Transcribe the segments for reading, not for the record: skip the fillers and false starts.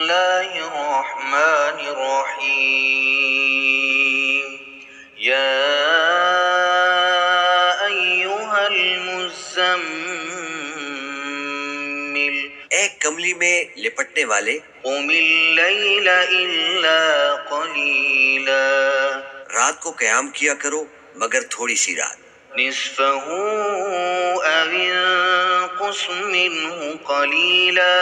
الله الرحمن الرحيم يا أيها المزمل اے کملی میں لپٹنے والے، قم الليل إلا قليلا رات کو قیام کیا کرو مگر تھوڑی سی رات، نصفه أو انقص منه قليلا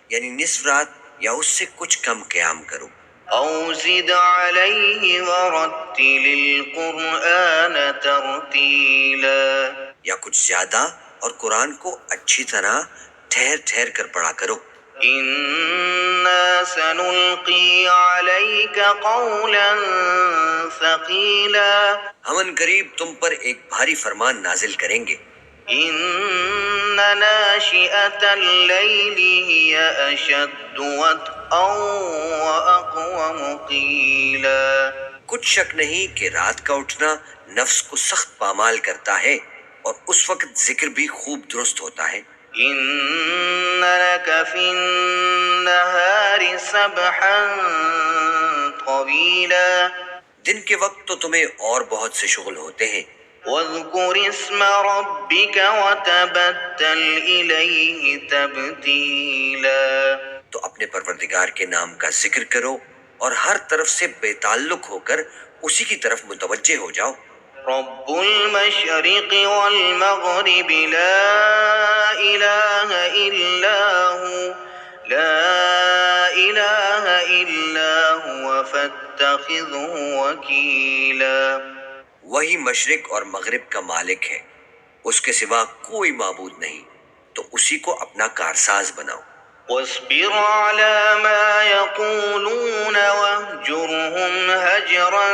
یعنی نصف رات یا اس سے کچھ کم قیام کرو، أو زد عليه ورتل القرآن ترتيلا یا کچھ زیادہ اور قرآن کو اچھی طرح ٹھہر ٹھہر کر پڑھا کرو۔ إنا سنلقي عليك قولا ثقيلا ہم ان قریب تم پر ایک بھاری فرمان نازل کریں گے۔ إن ناشئة الليل هي أشد وطئا وأقوم قيلا کچھ شک نہیں کہ رات کا اٹھنا نفس کو سخت پامال کرتا ہے اور اس وقت ذکر بھی خوب درست ہوتا ہے۔ إن لك في النهار سبحا طويلا دن کے وقت تو تمہیں اور بہت سے شغل ہوتے ہیں، واذكر اسم ربك وتبتل إليه تبتيلا تو اپنے پروردگار کے نام کا ذکر کرو اور ہر طرف سے بے تعلق ہو کر اسی کی طرف متوجہ ہو جاؤ۔ رب المشرق والمغرب لا إله إلا هو لا إله إلا هو فاتخذه وكيلا وہی مشرق اور مغرب کا مالک ہے، اس کے سوا کوئی معبود نہیں، تو اسی کو اپنا کارساز بناؤ۔ واصبر على ما يقولون واهجرهم هجرا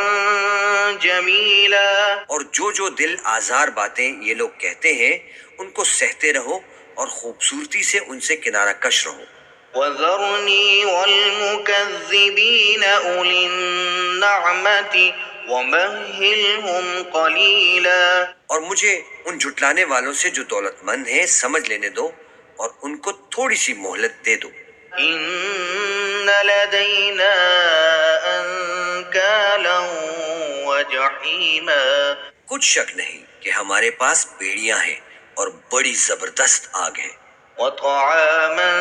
جميلا اور جو دل آزار باتیں یہ لوگ کہتے ہیں ان کو سہتے رہو اور خوبصورتی سے ان سے کنارہ کش رہو۔ وذرني والمكذبين أولي النعمة ومهلهم قليلا اور مجھے ان جھٹلانے والوں سے جو دولت مند ہیں سمجھ لینے دو اور ان کو تھوڑی سی مہلت دے دو۔ إن لدينا أنكالا وجحيما کچھ شک نہیں کہ ہمارے پاس بیڑیاں ہیں اور بڑی زبردست آگ ہے، وطعاما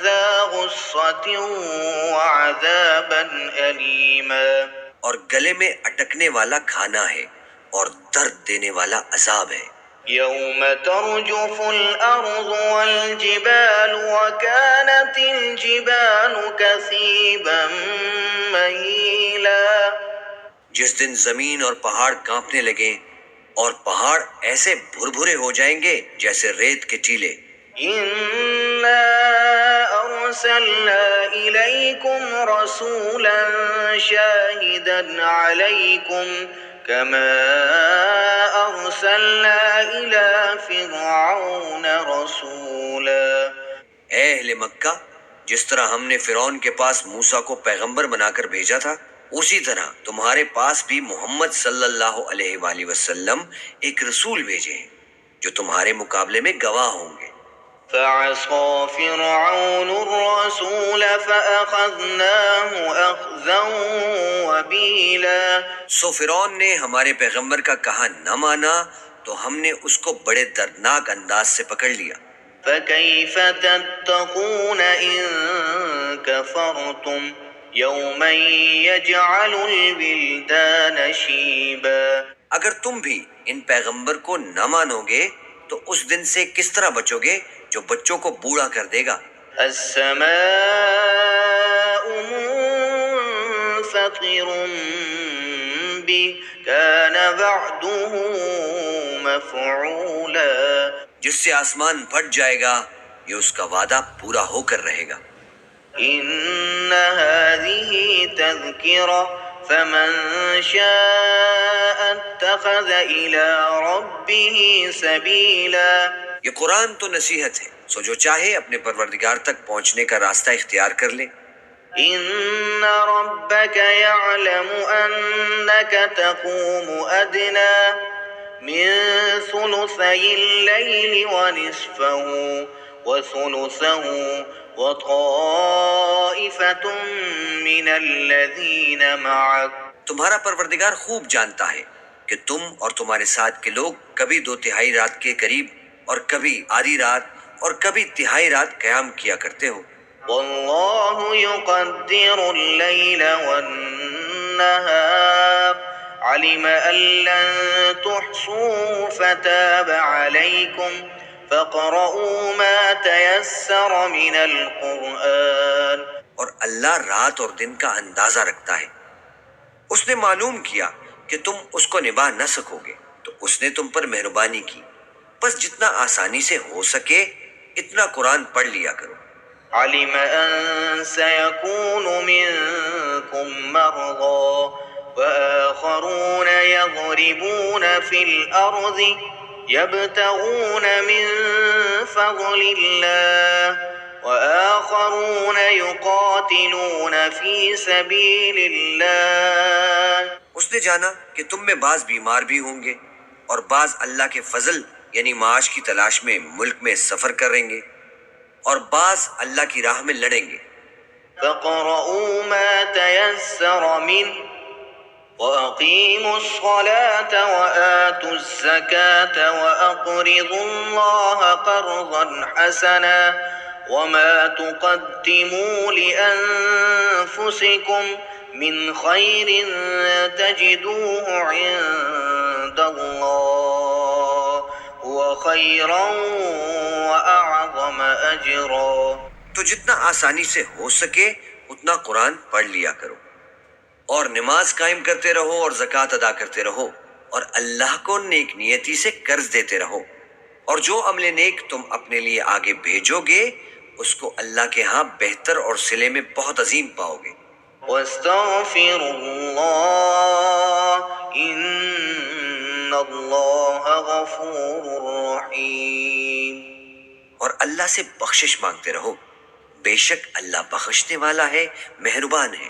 ذا غصة وعذابا أليما اور گلے میں اٹکنے والا کھانا ہے اور درد دینے والا عذاب ہے۔ يوم ترجف الأرض والجبال وكانت الجبال كثيبا مهيلا جس دن زمین اور پہاڑ کانپنے لگیں اور پہاڑ ایسے بھربھرے ہو جائیں گے جیسے ریت کے ٹیلے۔ إنا أرسلنا إليكم رسولا شاهدا عليكم كما أرسلنا إلى فرعون رسولا اے اہل مکہ، جس طرح ہم نے فرعون کے پاس موسیٰ کو پیغمبر بنا کر بھیجا تھا، اسی طرح تمہارے پاس بھی محمد صلی اللہ علیہ وآلہ وسلم ایک رسول بھیجے ہیں جو تمہارے مقابلے میں گواہ ہوں گے۔ فعصى فرعون الرسول فأخذناه أخذا وبيلا سو فرعون نے ہمارے پیغمبر کا کہا نہ مانا تو ہم نے اس کو بڑے دردناک انداز سے پکڑ لیا۔ فكيف تتقون إن كفرتم يوما يجعل الولدان شيبا اگر تم بھی ان پیغمبر کو نہ مانو گے تو اس دن سے کس طرح بچو گے جو بچوں کو بوڑھا کر دے گا۔ السماء منفطر به كان وعده مفعولا جس سے آسمان پھٹ جائے گا، یہ اس کا وعدہ پورا ہو کر رہے گا۔ إن هذه تذكرة فمن شاء اتخذ إلى ربه سبيلا یہ قرآن تو نصیحت ہے، سو جو چاہے اپنے پروردگار تک پہنچنے کا راستہ اختیار کر لے۔ إن ربك يعلم أنك تقوم أدنى من ثلثي الليل ونصفه وثلثه وطائفة من الذين معك تمہارا پروردگار خوب جانتا ہے کہ تم اور تمہارے ساتھ کے لوگ کبھی 2/3 رات کے قریب اور کبھی آدھی رات اور کبھی تہائی رات قیام کیا کرتے ہو۔ والله يقدر الليل والنهار علم أن لن تحصوه فتاب عليكم فاقرؤوا ما تيسر من القرآن۔ اور اللہ رات اور دن کا اندازہ رکھتا ہے، اس نے معلوم کیا کہ تم اس کو نبھا نہ سکو گے تو اس نے تم پر مہربانی کی، بس جتنا آسانی سے ہو سکے اتنا قرآن پڑھ لیا کرو۔ علم أن سيكون منكم مرضى وآخرون يضربون في الأرض يبتغون من فضل الله وآخرون يقاتلون في سبيل الله۔ اس نے جانا کہ تم میں بعض بیمار بھی ہوں گے اور بعض اللہ کے فضل یعنی معاش کی تلاش میں ملک میں سفر کریں گے اور بعض اللہ کی راہ میں لڑیں گے۔ فَاقْرَؤُوا مَا تَيَسَّرَ مِنْهُ وَأَقِيمُوا الصَّلَاةَ وَآتُوا الزَّكَاةَ وَأَقْرِضُوا اللَّهَ قَرْضًا حَسَنًا وَمَا تُقَدِّمُوا لِأَنفُسِكُمْ مِنْ خَيْرٍ تَجِدُوهُ عِندَ اللَّهِ هُوَ خَيْرًا وَأَعْظَمَ أَجْرًا۔ تو جتنا آسانی سے ہو سکے اتنا قرآن پڑھ لیا کرو اور نماز قائم کرتے رہو اور زکوٰۃ ادا کرتے رہو اور اللہ کو نیک نیتی سے قرض دیتے رہو، اور جو عمل نیک تم اپنے لیے آگے بھیجو گے اس کو اللہ کے ہاں بہتر اور صلے میں بہت عظیم پاؤ گے۔ وَاسْتَغْفِرُوا اللَّهَ إِنَّ اللَّهَ غَفُورٌ رَحِيمٌ۔ اور اللہ سے بخشش مانگتے رہو، بے شک اللہ بخشنے والا ہے، مہربان ہے۔